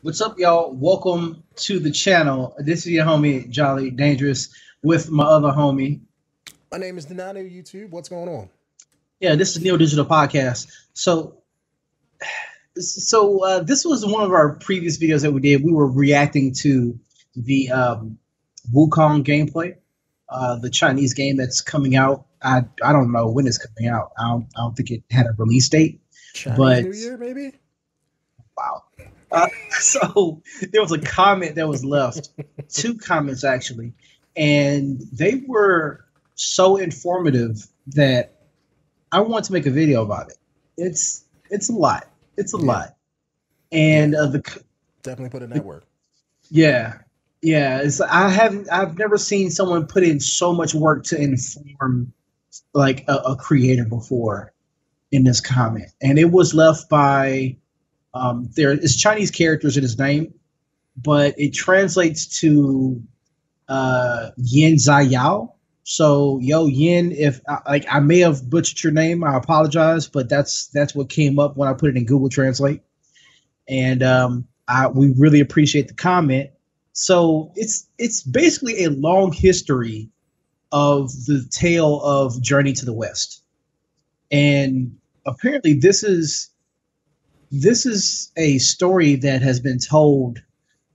What's up, y'all? Welcome to the channel. This is your homie Jolly Dangerous with my other homie. My name is Denonu, YouTube. What's going on? Yeah, this is Neo Digital Podcast. This was one of our previous videos that we did. We were reacting to the Wukong gameplay, the Chinese game that's coming out. I don't know when it's coming out. I don't think it had a release date, Chinese New but Year, maybe? wow. So there was a comment that was left, two comments actually, and they were so informative that I want to make a video about it. It's a lot. It's a Yeah, lot, yeah. and Definitely put in that work. yeah, yeah. I've never seen someone put in so much work to inform like a creator before in this comment, and it was left by there is Chinese characters in his name, but it translates to Yin Zayao. So yo Yin, if like I may have butchered your name, I apologize, but that's what came up when I put it in Google Translate, and we really appreciate the comment. So it's basically a long history of the tale of Journey to the West, and apparently this is a story that has been told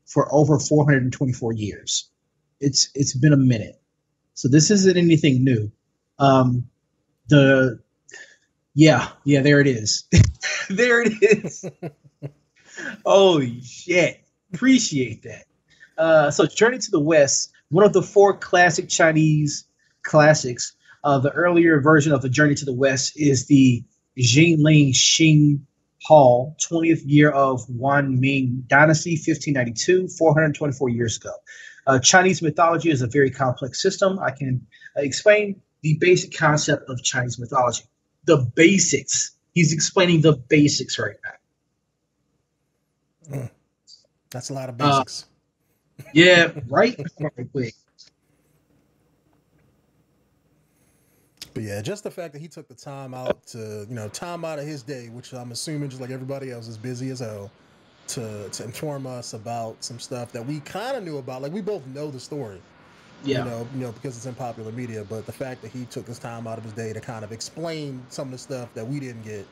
for over 424 years. It's been a minute, so this isn't anything new. Um, the yeah, there it is, there it is. Oh shit, appreciate that. So Journey to the West, one of the four classic Chinese classics. The earlier version of the Journey to the West is the Jinling Xing Hall, 20th year of Wan Ming Dynasty, 1592, 424 years ago. Chinese mythology is a very complex system. I can explain the basic concept of Chinese mythology. The basics. He's explaining the basics right Mm, that's a lot of now. basics. Yeah, right. Right quick. But yeah, just the fact that he took the time out to, time out of his day, which I'm assuming just like everybody else is busy as hell, to inform us about some stuff that we kind of knew about. Like we both know the story, Yeah, because it's in popular media. But the fact that he took his time out of his day to kind of explain some of the stuff that we didn't get,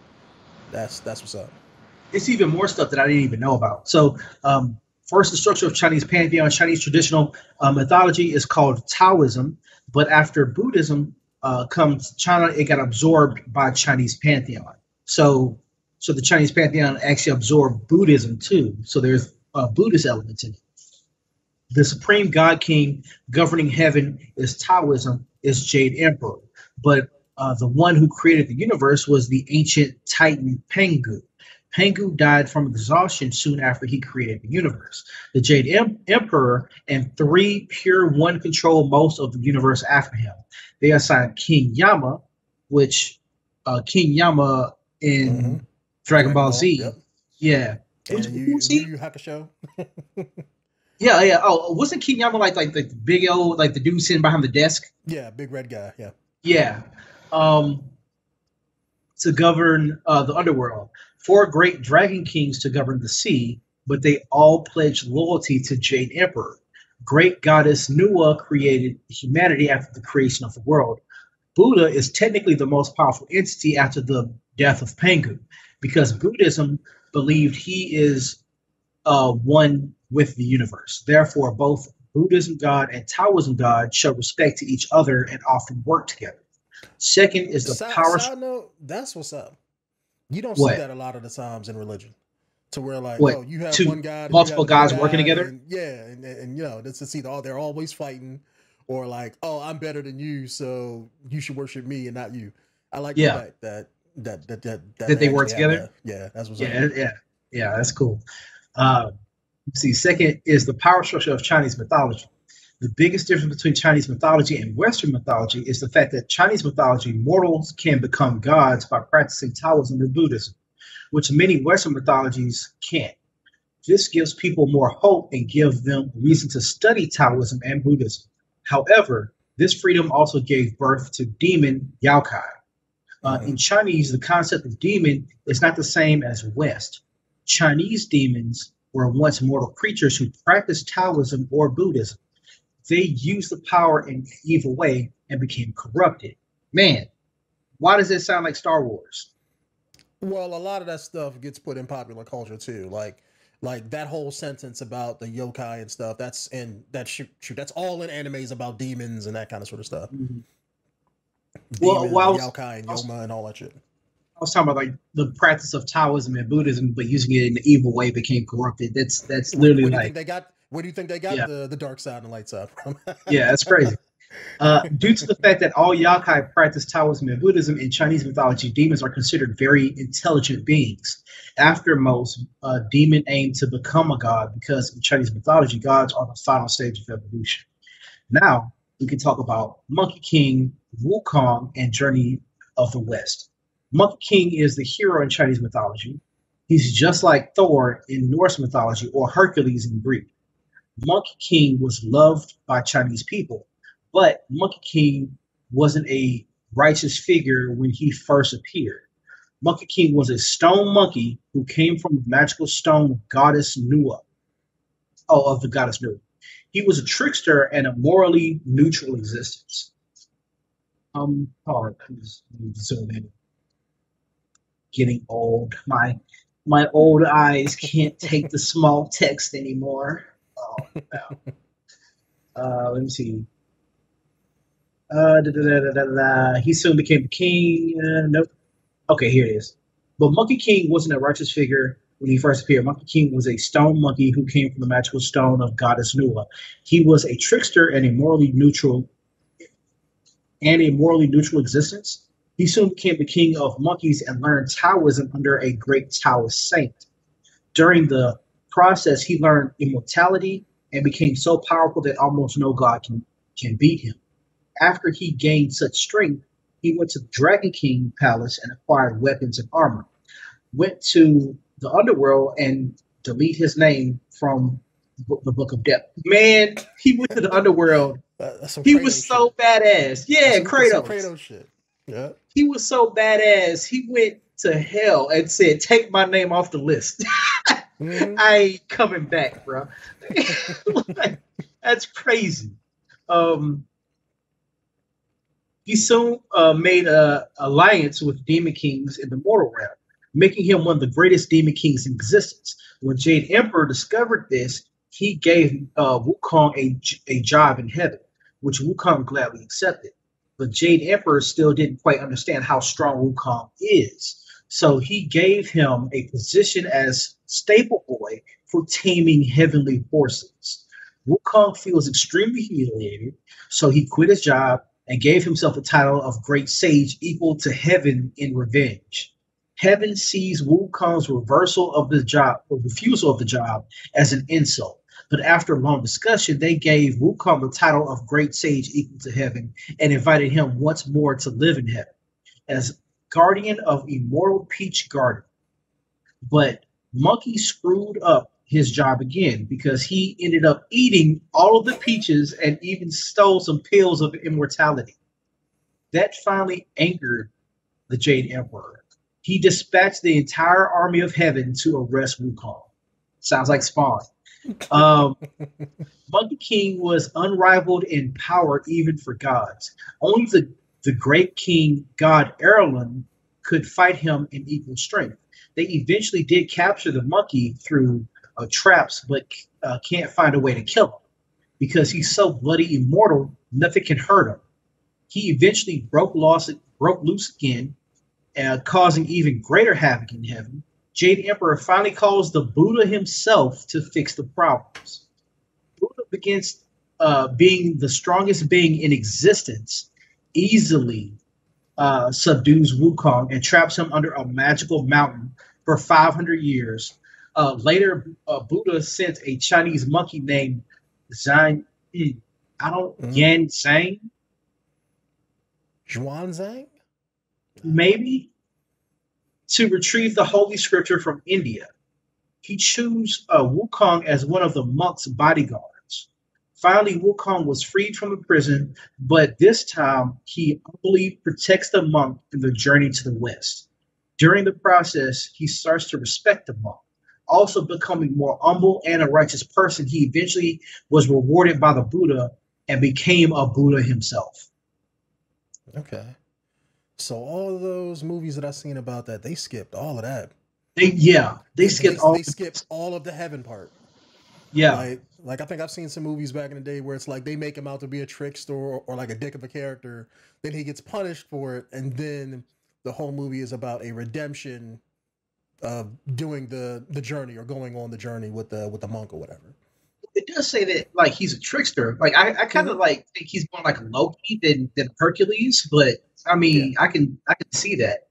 that's what's up. it's even more stuff that I didn't even know about. So, first, the structure of Chinese pantheon, Chinese traditional mythology is called Taoism. But after Buddhism comes to China, it got absorbed by Chinese pantheon. So, so the Chinese pantheon actually absorbed Buddhism too. So there's Buddhist elements in it. The supreme god king governing heaven is Taoism, is Jade Emperor. But the one who created the universe was the ancient Titan Pengu. Pengu died from exhaustion soon after he created the universe. The Emperor and three pure one control most of the universe after him. They assigned King Yama, which King Yama Mm-hmm. in Dragon Dragon Ball Ball. Z. Yep. Yeah. And Who's Yu he? Yu Hakusho. Yeah, yeah. Oh, wasn't King Yama like the big old like the dude sitting behind the desk? Yeah, big red guy. Yeah. Yeah. Um, to govern the underworld. Four great dragon kings to govern the sea, but they all pledged loyalty to Jade Emperor. Great goddess Nua created humanity after the creation of the world. Buddha is technically the most powerful entity after the death of Pengu, because Buddhism believed he is one with the universe. Therefore, both Buddhism God and Taoism God show respect to each other and often work together. Second is the power. Side note, that's what's up. You don't see What? that a lot of the times in religion, to where like, What? oh, you have Two one God and you have multiple another guys working God, together? and yeah, and it's either they're always fighting, or like, oh, I'm better than you, so you should worship me and not you. I like the Yeah, fact that that they they work actually have together. that. Yeah, that's what's up. Yeah, yeah, yeah. That's cool. Uh, see, second is the power structure of Chinese mythology. The biggest difference between Chinese mythology and Western mythology is the fact that Chinese mythology mortals can become gods by practicing Taoism and Buddhism, which many Western mythologies can't. This gives people more hope and gives them reason to study Taoism and Buddhism. However, this freedom also gave birth to demon Yaokai. Mm-hmm. In Chinese, the concept of demon is not the same as West. Chinese demons were once mortal creatures who practiced Taoism or Buddhism. They used the power in an evil way and became corrupted. Man, why does it sound like Star Wars? Well, a lot of that stuff gets put in popular culture too. Like that whole sentence about the yokai and stuff. That's in that shoot. That's all in animes about demons and that kind of sort of stuff. Mm-hmm. Well, Demons, the yokai and Yoma and all that shit. I was talking about like the practice of Taoism and Buddhism, but using it in an evil way became corrupted. That's literally Where do you like think they got? Where do you think they got yeah, the dark side and the light side from? yeah, that's crazy. Due to the fact that all yokai practice Taoism and Buddhism in Chinese mythology, demons are considered very intelligent beings. After most, a demon aim to become a god because in Chinese mythology, gods are the final stage of evolution. Now we can talk about Monkey King, Wukong, and Journey of the West. Monkey King is the hero in Chinese mythology. He's just like Thor in Norse mythology or Hercules in Greek. Monkey King was loved by Chinese people, but Monkey King wasn't a righteous figure when he first appeared. Monkey King was a stone monkey who came from the magical stone goddess Nua. Oh, of the goddess Nua. He was a trickster and a morally neutral existence. Please zoom in. Getting old. My old eyes can't take the small text anymore. Oh no. Let me see. He soon became king. Nope. Okay, here it is. But Monkey King wasn't a righteous figure when he first appeared. Monkey King was a stone monkey who came from the magical stone of goddess Nua. He was a trickster and a morally neutral existence. He soon became the king of monkeys and learned Taoism under a great Taoist saint. During the process, he learned immortality and became so powerful that almost no god can beat him. After he gained such strength, he went to the Dragon King palace and acquired weapons and armor. Went to the underworld and delete his name from the Book of Death. Man, he went to the underworld. He was so badass. Yeah, Kratos. Kratos shit. Yeah. He was so badass. He went to hell and said, "Take my name off the list. Mm-hmm. I ain't coming back, bro." Like, that's crazy. He soon made an alliance with demon kings in the mortal realm, making him one of the greatest demon kings in existence. When Jade Emperor discovered this, he gave Wukong a job in heaven, which Wukong gladly accepted. But Jade Emperor still didn't quite understand how strong Wukong is. So he gave him a position as staple boy for taming heavenly forces. Wukong feels extremely humiliated, so he quit his job and gave himself a title of Great Sage equal to heaven in revenge. Heaven sees Wukong's reversal of the job or refusal of the job as an insult. But after long discussion, they gave Wukong the title of Great Sage equal to heaven and invited him once more to live in heaven as guardian of immortal Peach Garden. But Monkey screwed up his job again because he ended up eating all of the peaches and even stole some pills of immortality. That finally angered the Jade Emperor. He dispatched the entire army of heaven to arrest Wukong. Sounds like Spawn. Monkey King was unrivaled in power even for gods. Only the great king god Erlen could fight him in equal strength. They eventually did capture the monkey through traps, but can't find a way to kill him. Because he's so bloody immortal, nothing can hurt him. He eventually broke loose again, causing even greater havoc in heaven. Jade Emperor finally calls the Buddha himself to fix the problems. Buddha begins being the strongest being in existence, easily subdues Wukong and traps him under a magical mountain for 500 years. Later, Buddha sent a Chinese monkey named Yan Zhang. Zhuanzang? Maybe, to retrieve the Holy Scripture from India. He chose Wukong as one of the monk's bodyguards. Finally, Wukong was freed from the prison, but this time he humbly protects the monk in the journey to the west. During the process, he starts to respect the monk. also becoming more humble and a righteous person, he eventually was rewarded by the Buddha and became a Buddha himself. Okay. So all of those movies that I've seen about that, they skipped all of that. They skipped all. They skipped all of the heaven part. Yeah, Like I think I've seen some movies back in the day where it's like they make him out to be a trickster or like a dick of a character, then he gets punished for it, and then the whole movie is about a redemption of doing the journey or going on the journey with the monk or whatever. it does say that like he's a trickster. Like I kind of like think he's more like Loki than Hercules, but I Yeah. mean I can see that.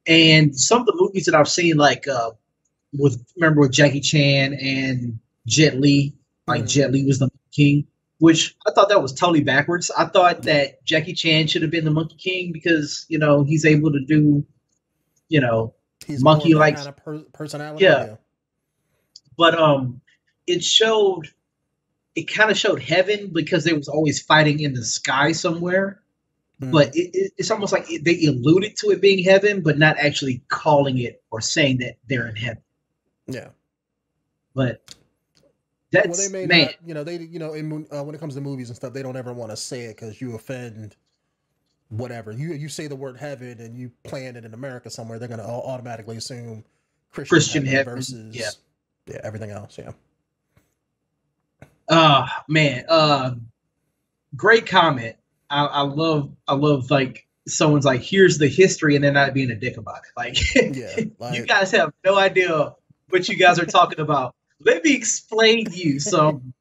And some of the movies that I've seen, like remember with Jackie Chan and Jet Li, like Mhm. Jet Li was the king, which I thought that was totally backwards. I thought Yeah. that Jackie Chan should have been the Monkey King because he's able to do you know He's more monkey of that like kind of personality. yeah, Yeah. but it showed it kind of showed heaven because they was always fighting in the sky somewhere. But it's almost like they alluded to it being heaven, but not actually calling it or saying that they're in heaven. Yeah. But Well, they that's may man, not, when it comes to movies and stuff, they don't ever want to say it because you offend whatever. You say the word heaven and you plant it in America somewhere, they're going to automatically assume Christian heaven yeah. versus everything else. Yeah. Man, great comment. I love like someone's like, here's the history, and they're not being a dick about it. Like, Yeah. you guys have no idea what you guys are talking about. Let me explain you some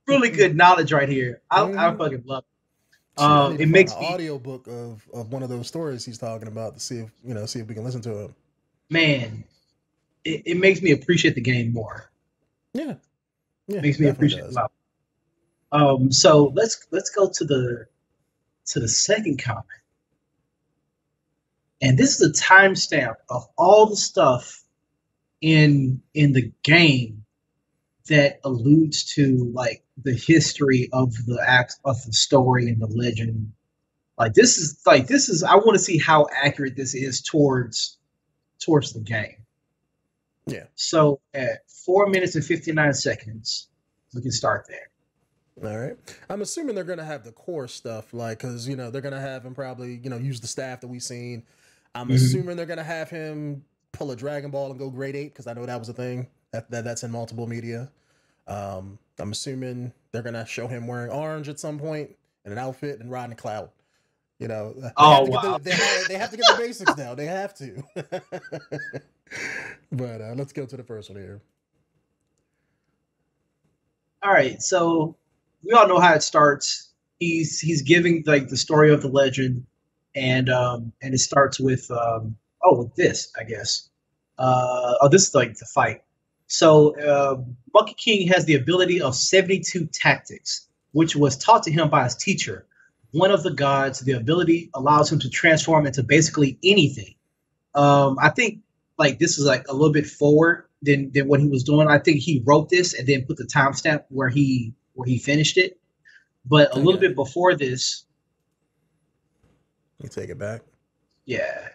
really good knowledge right here. I fucking love it. Shit, I need to It find makes an me audio book of one of those stories he's talking about to see if we can listen to him. man, it makes me appreciate the game more. Yeah. Yeah. Makes me appreciate it a lot. So let's go to the second comment. And this is a timestamp of all the stuff in the game that alludes to like the history of the act of the story and the legend. This is I want to see how accurate this is towards the game. Yeah. So at 4 minutes and 59 seconds, we can start there. All right. I'm assuming they're gonna have the core stuff, like, because they're gonna have him probably use the staff that we've seen. I'm assuming they're gonna have him pull a Dragon Ball and go grade 8 because I know that was a thing that's in multiple media. I'm assuming they're gonna show him wearing orange at some point in an outfit and riding a cloud. They Oh wow! they have to get the basics down. They have to. But let's go to the first one here. All right, so we all know how it starts. He's giving like the story of the legend, and it starts with with this, I guess. This is like the fight. So Monkey King has the ability of 72 tactics, which was taught to him by his teacher. One of the gods, the ability allows him to transform into basically anything. I think like this is like a little bit forward than what he was doing. I think he wrote this and then put the timestamp where he finished it. But a little bit before this, you take it back. Yeah,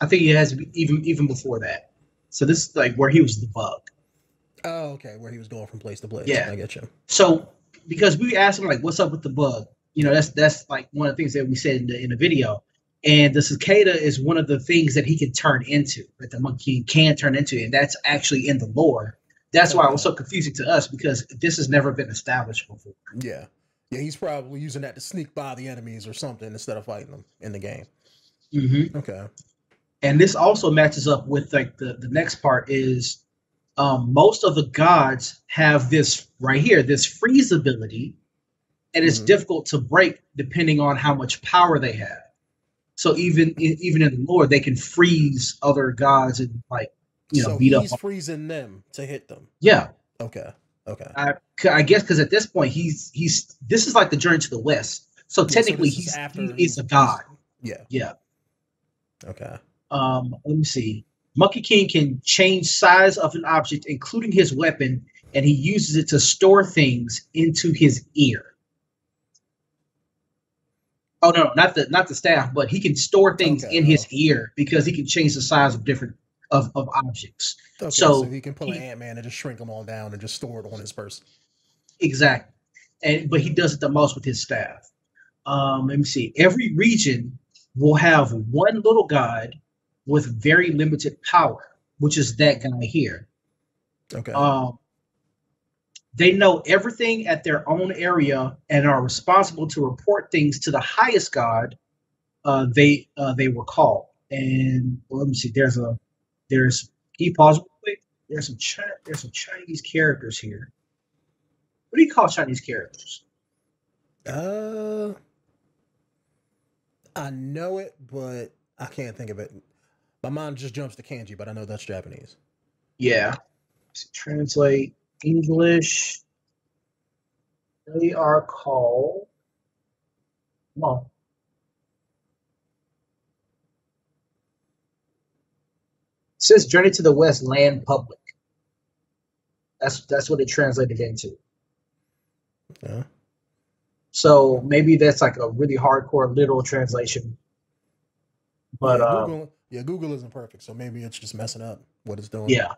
I think it has to be even before that. So this is like where he was the bug. Oh, okay, where he was going from place to place. Yeah, I get you. So because we asked him like, "What's up with the bug?" That's like one of the things that we said in the video. And the cicada is one of the things that he can turn into, that the monkey can turn into, and that's actually in the lore. That's why it was so confusing to us because this has never been established before. Yeah, he's probably using that to sneak by the enemies or something instead of fighting them in the game. Mm-hmm. Okay. And this also matches up with like the next part is most of the gods have this right here, this freeze ability, and it's difficult to break depending on how much power they have. So even in the lore, they can freeze other gods and beat up. So he's freezing them to hit them. Yeah. Okay. I guess because at this point he's this is like the journey to the west. So technically he's a god. Yeah. Okay. Let me see. Monkey King can change size of an object, including his weapon, and he uses it to store things into his ear. Oh no, not the staff, but he can store things Okay. in his ear because he can change the size of different of objects. Okay, so So he can pull an Ant-Man and just shrink them all down and just store it on his person. exactly, and but he does it the most with his staff. Let me see. Every region will have one little god with very limited power, which is that guy here. Okay. Um, they know everything at their own area and are responsible to report things to the highest god they were called. And well, let me see. There's can you pause real quick? There's some Chinese characters here. What do you call Chinese characters? Uh, I know it, but I can't think of it. My mind just jumps to kanji, but I know that's Japanese. Yeah. Translate English. They are called. Come on. It says Journey to the West Land Public. That's what it translated into. Yeah. So maybe that's like a really hardcore literal translation. But Google isn't perfect, so maybe it's just messing up what it's doing. yeah.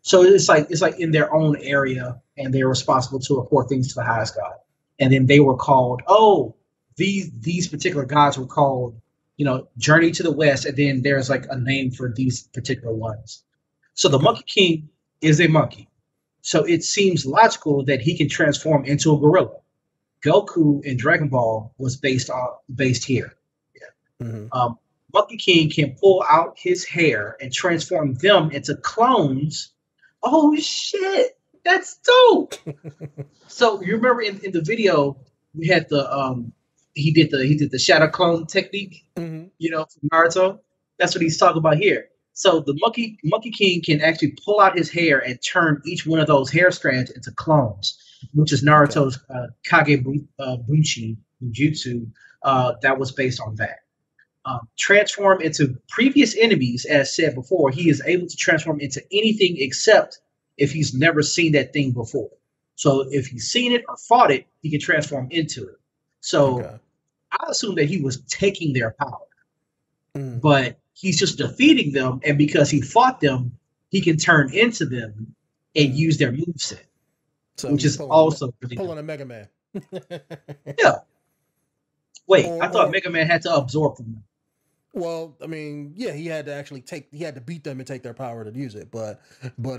So it's like in their own area, and they're responsible to report things to the highest god. And then they were called. Oh, these particular gods were called. Journey to the West, and then there's like a name for these particular ones. So the Monkey King is a monkey. So it seems logical that he can transform into a gorilla. Goku in Dragon Ball was based here. Yeah. Mm-hmm. Monkey King can pull out his hair and transform them into clones. Oh shit, that's dope. So you remember in the video we had he did the shadow clone technique, from Naruto. That's what he's talking about here. So the Monkey King can actually pull out his hair and turn each one of those hair strands into clones, which is Naruto's Kage Bunchi Jutsu. That was based on that. Transform into previous enemies, as said before. He is able to transform into anything except if he's never seen that thing before. So if he's seen it or fought it, he can transform into it. So I assume that he was taking their power, but he's just defeating them, and because he fought them, he can turn into them and use their moveset, which is also pulling a Mega Man. Yeah. Wait, I thought Mega Man had to absorb them. Well, I mean, yeah, he had to beat them and take their power to use it. But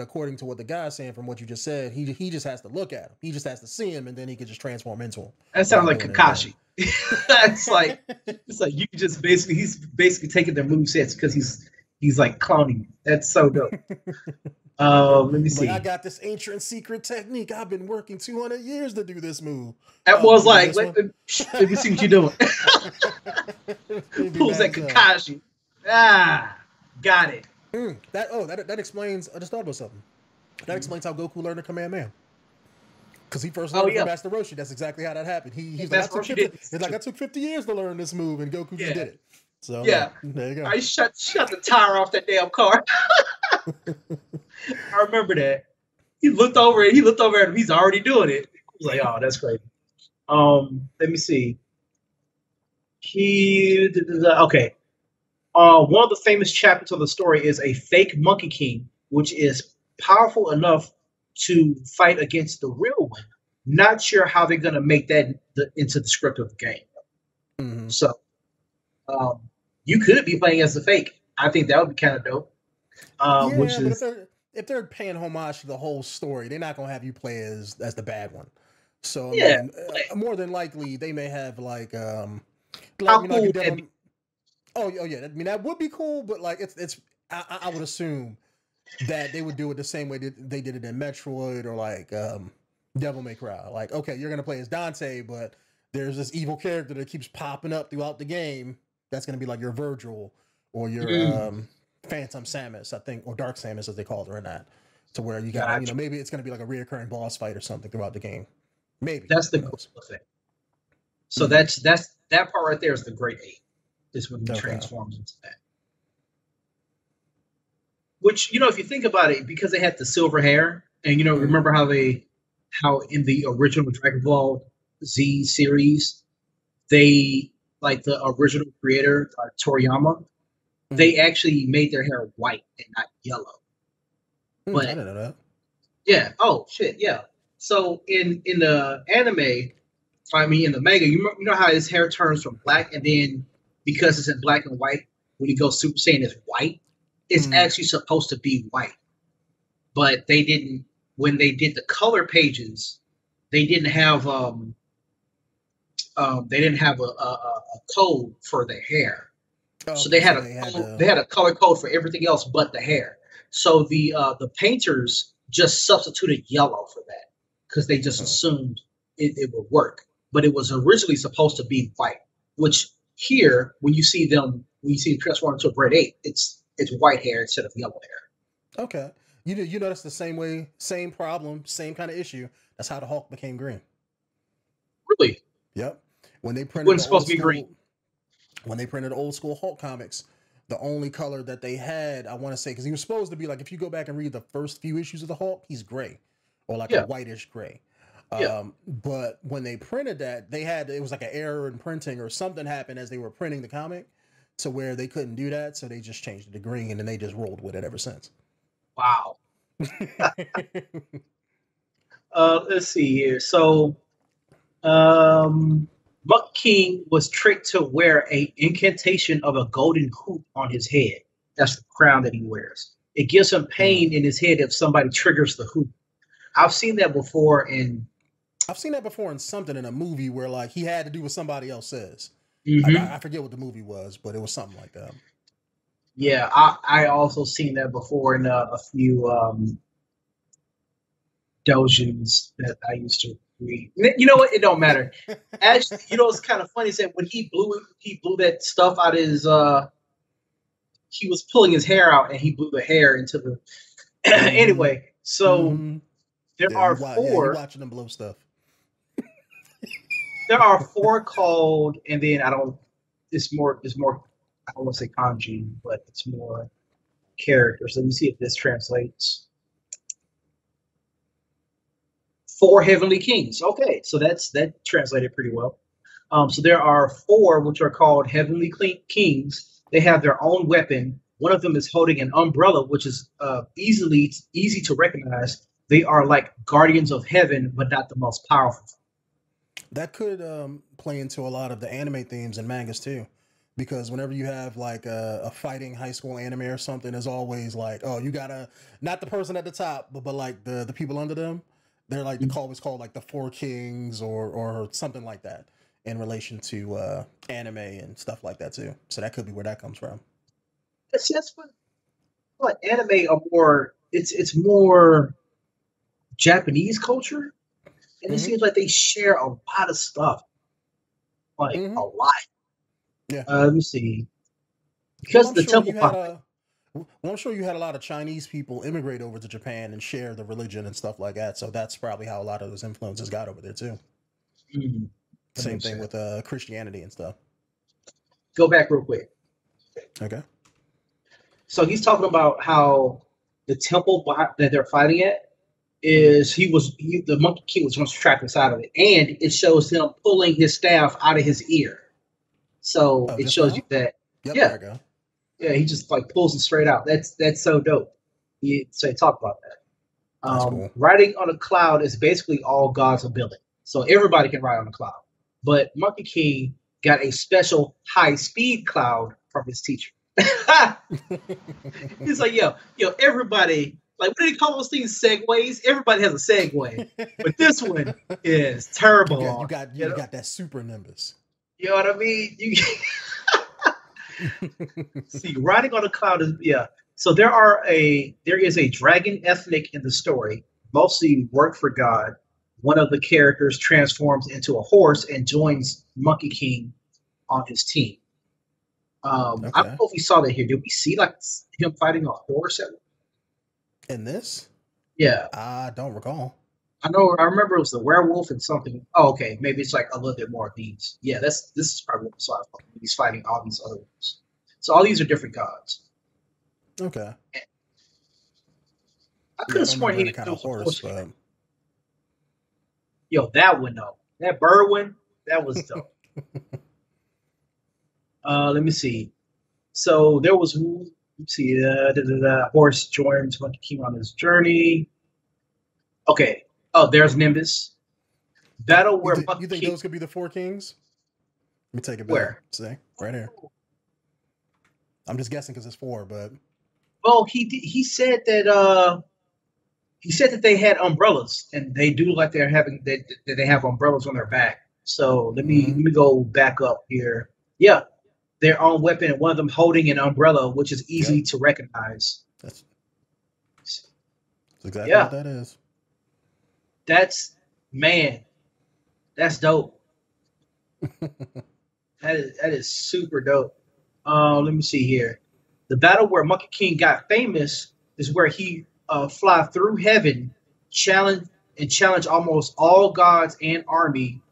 according to what the guy's saying, from what you just said, he just has to look at him. He just has to see him, and then he can just transform into him. That sounds like Kakashi. it's like you can just he's basically taking their movesets because he's like cloning. That's so dope. Let me see. I got this ancient secret technique. I've been working 200 years to do this move. That was like, let me see what you're doing. Who's that Kakashi? Got it. That explains. I just thought about something. That explains how Goku learned to Kamehameha. Because he first learned from Master Roshi. That's exactly how that happened. He's like, I took 50 years to learn this move, and Goku just did it. So there you go. I shut the tire off that damn car. I remember that. He looked over at him. He's already doing it. I was like, oh, that's crazy. Let me see. Okay. One of the famous chapters of the story is a fake Monkey King, which is powerful enough to fight against the real one. Not sure how they're going to make that into the script of the game. Mm-hmm. So, you could be playing as the fake. I think that would be kind of dope. If they're paying homage to the whole story, they're not going to have you play as the bad one. So, more than likely, they may have like how cool Oh yeah, I mean that would be cool, but like it's I would assume that they would do it the same way they did it in Metroid or like Devil May Cry. Like, okay, you're gonna play as Dante, but there's this evil character that keeps popping up throughout the game. That's gonna be like your Virgil or your Phantom Samus, I think, or Dark Samus as they called her in that. To where you got, maybe it's gonna be like a reoccurring boss fight or something throughout the game. Maybe that's the cool thing. So that's that part right there is the great 8. Is when he transforms into that. Which, if you think about it, because they had the silver hair, and remember how in the original Dragon Ball Z series, they like the original creator, Toriyama, Mhm. they actually made their hair white and not yellow. I But didn't know that. yeah, oh shit, yeah. So in the anime, I mean in the manga, you know how his hair turns from black, and then because it's in black and white, when he goes Super Saiyan, it's white. It's Mhm. actually supposed to be white, but they didn't. When they did the color pages, they didn't have a code for the hair. So Okay, so they had to. they had a color code for everything else but the hair. So the painters just substituted yellow for that because they just Oh, assumed it would work. But it was originally supposed to be white. Which here, when you see them transform into a grade 8, it's white hair instead of yellow hair. okay. You notice the same way, same problem, same kind of issue. That's how the Hulk became green. Really, Yep. When they when printed the it's supposed old to be green. school, when they printed old school Hulk comics, the only color that they had, I want to say, because he was supposed to be like, if you go back and read the first few issues of the Hulk, he's gray or like a Yeah, whitish gray. yeah. But when they printed that, it was like an error in printing or something happened as they were printing the comic to where they couldn't do that. So they just changed it to green and then they just rolled with it ever since. Wow. Let's see here. So Muck King was tricked to wear a incantation of a golden hoop on his head. That's the crown that he wears. It gives him Mm. pain in his head if somebody triggers the hoop. I've seen that before in. I've seen that before in something in a movie where like he had to do what somebody else says. Like Mm-hmm. I forget what the movie was, but it was something like that. Yeah, I also seen that before in a few dojins that I used to read. You know what? It don't matter. Actually, you know it's kind of funny. Is that when he blew that stuff out of his he was pulling his hair out and he blew the hair into the Mm-hmm. anyway. So Mm-hmm. there Yeah, are you four. watching them blow stuff. There are four called, and then I don't. It's more. It's more. I don't want to say kanji, but it's more characters. Let me see if this translates. Four heavenly kings. Okay, so that translated pretty well. So there are four which are called heavenly kings. They have their own weapon. One of them is holding an umbrella, which is easy to recognize. They are like guardians of heaven, but not the most powerful. That could play into a lot of the anime themes and mangas too. Because whenever you have like a fighting high school anime or something, there's always like, oh, you gotta not the person at the top, but like the people under them. They're like the call was called like the Four Kings or something like that in relation to anime and stuff like that too. So that could be where that comes from. That's what anime are more. It's more Japanese culture, and it Mm-hmm. seems like they share a lot of stuff, like Mm-hmm. a lot. Yeah. Let me see, Well, because I'm the sure temple you had prophet. a. Well, I'm sure you had a lot of Chinese people immigrate over to Japan and share the religion and stuff like that. So that's probably how a lot of those influences got over there too. That Same makes thing sense. with Christianity and stuff. Go back real quick. Okay. So he's talking about how the temple that they're fighting at Mm-hmm. the Monkey King was once trapped inside of it, and it shows him pulling his staff out of his ear. So Oh, it just shows you now? that, Yep, there yeah, I go. yeah, he just like pulls it straight out. That's so dope. So talk about that. That's cool. Riding on a cloud is basically all God's ability, so everybody can ride on a cloud. But Monkey King got a special high speed cloud from his teacher. He's like, everybody, like, what do they call those things? Segways. Everybody has a Segway, but this one is you turbo got you on got it. you got that super nimbus. You know what I mean? You see, riding on a cloud is, yeah. So there is a dragon ethnic in the story, mostly work for God. One of the characters transforms into a horse and joins Monkey King on his team. I don't Okay. know if we saw that here. Did we see like him fighting a horse? In this, Yeah, I don't recall. I know. I remember it was the werewolf and something. Oh, okay. Maybe it's like a little bit more of these. Yeah, this is probably what we saw. He's fighting all these other ones. So all these are different gods. Okay. I could Yeah, I have don't sworn remember he any kind there of was a horse, horse. but Yo, that one though. That bird one, that was dope. Let me see. So there was, let's see, Horse joins Monkey King on his journey. Okay. Oh, there's Nimbus. Battle where You Monkey think King. those could be the four kings? Let me take it back. Where? See, right here. I'm just guessing because it's four, but Well, he said that they had umbrellas, and they do like they're having that they have umbrellas on their back. So let me go back up here. Yeah, their own weapon, and one of them holding an umbrella, which is yep, easy to recognize. that's exactly what Yeah, that is. that's man, that's dope. That is super dope. Let me see here. The battle where Monkey King got famous is where he fly through heaven, challenge challenge almost all gods and army.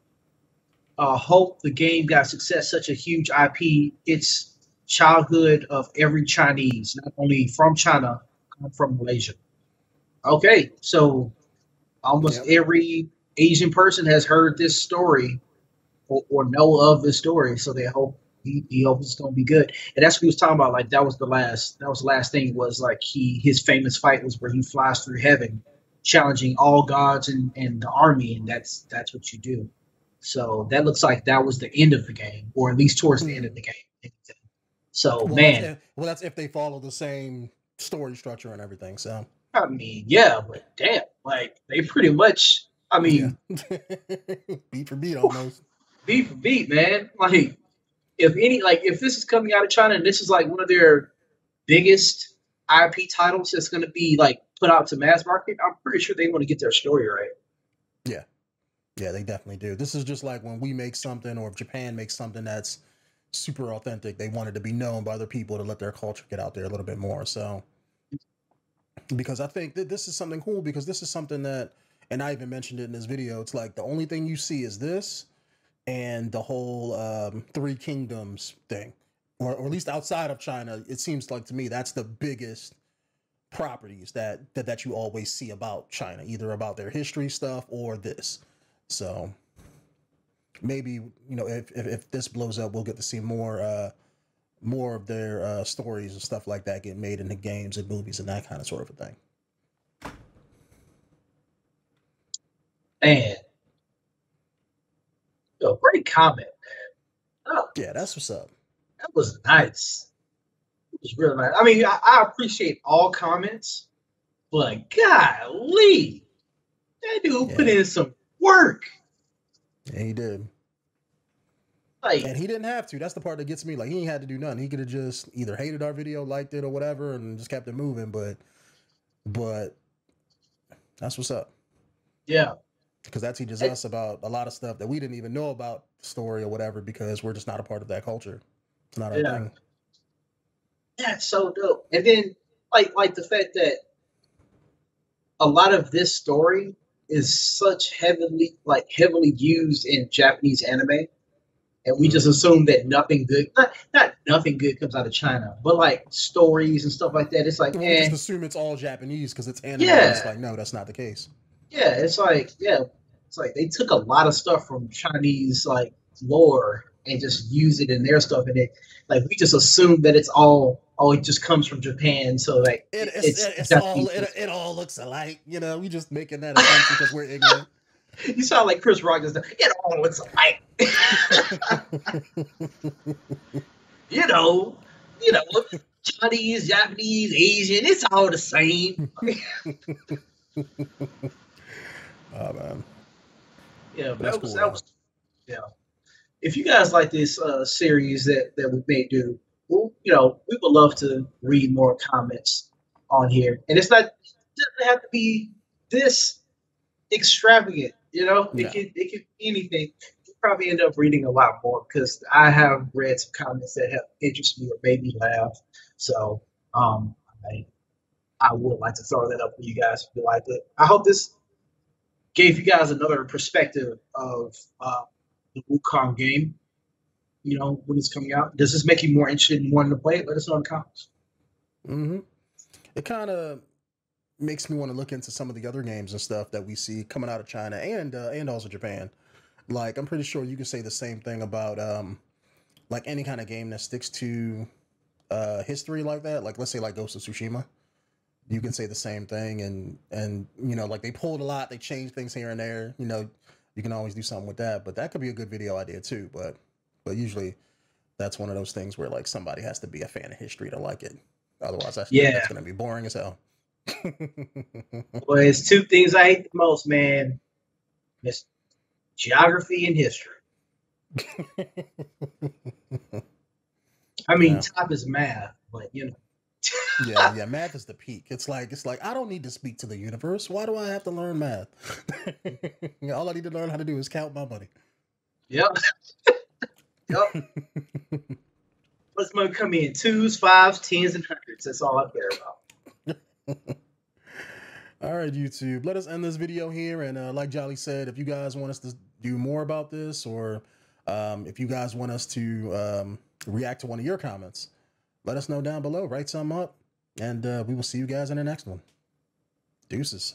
Hope the game got success. Such a huge IP. It's childhood of every Chinese, not only from China, from Malaysia. Okay, so almost Yep. every Asian person has heard this story or know of this story, so they hope he hopes it's gonna be good. And that's what he was talking about. Like that was the last thing was like his famous fight was where he flies through heaven, challenging all gods and the army, and that's what you do. So that looks like that was the end of the game, or at least towards the end of Hmm. the game. So Well, man, that's if they follow the same story structure and everything. So I mean, yeah, but damn, like they pretty much. I yeah, mean, beat for beat oof, almost. beat for beat, man. Like if this is coming out of China and this is like one of their biggest IP titles that's going to be like put out to mass market, I'm pretty sure they want to get their story right. Yeah, yeah, they definitely do. This is just like when we make something, or if Japan makes something that's super authentic, they want it to be known by other people to let their culture get out there a little bit more. So because I think that this is something cool because this is something that, and I even mentioned it in this video. It's like the only thing you see is this and the whole Three Kingdoms thing, or at least outside of China, it seems like to me that's the biggest properties that you always see about China, either about their history stuff or this. So maybe if this blows up, we'll get to see more of their stories and stuff like that get made into games and movies and that kind of sort of a thing. Man, yo, great comment. Oh, Yeah, that's what's up. that was nice. It was really nice. I mean, I appreciate all comments, but golly, that dude put Yeah, in some work. yeah, he did. And Like, he didn't have to. That's the part that gets me. Like he ain't had to do nothing. He could have just either hated our video, liked it, or whatever, and just kept it moving. But that's what's up. yeah, Because that teaches that, us about a lot of stuff that we didn't even know about the story or whatever because we're just not a part of that culture. It's not our yeah, thing. that's so dope. And then, like the fact that a lot of this story is such heavily used in Japanese anime, and we just Mm-hmm. assume that nothing good, not nothing good comes out of China, but like stories and stuff like that. It's like, Well, we just assume it's all Japanese because it's anime, and it's yeah, like, no, that's not the case. it's like they took a lot of stuff from Chinese like lore and just use it in their stuff, and it like we just assume that it's all oh it just comes from Japan, so like it's It's all Japanese. it all looks alike. We just making that assumption because we're ignorant. You sound like Chris Rock just it all looks alike. you know, you know, Chinese, Japanese, Asian, it's all the same. Oh man, Yeah, but but that's cool though. yeah. If you guys like this series that we may do, we would love to read more comments on here. And it doesn't have to be this extravagant. No. It could be anything. You probably end up reading a lot more because I have read some comments that have interested me or made me laugh. So um, I, I would like to throw that up for you guys if you like it. I hope this gave you guys another perspective of the Wukong game. When it's coming out. Does this make you more interested in wanting to play it? Let us know in the comments. Mm-hmm. It kind of makes me want to look into some of the other games and stuff that we see coming out of China and also Japan. Like I'm pretty sure you could say the same thing about like any kind of game that sticks to history like that, like let's say like Ghost of Tsushima, you can say the same thing, and you know, like they pulled a lot, they changed things here and there. You know, you can always do something with that, but that could be a good video idea too. But usually that's one of those things where like somebody has to be a fan of history to like it. Otherwise, Yeah. that's going to be boring as hell. Well, it's two things I hate the most, man. It's geography and history. I mean, Yeah. top is math, but you know. Yeah, math is the peak. It's like I don't need to speak to the universe. Why do I have to learn math? All I need to learn how to do is count my money. Yep. Yep. Let's come in 2s, 5s, 10s, and 100s. That's all I care about. All right, YouTube. Let us end this video here. And like Jolly said, if you guys want us to do more about this, or if you guys want us to react to one of your comments, let us know down below. Write some up, and we will see you guys in the next one. Deuces.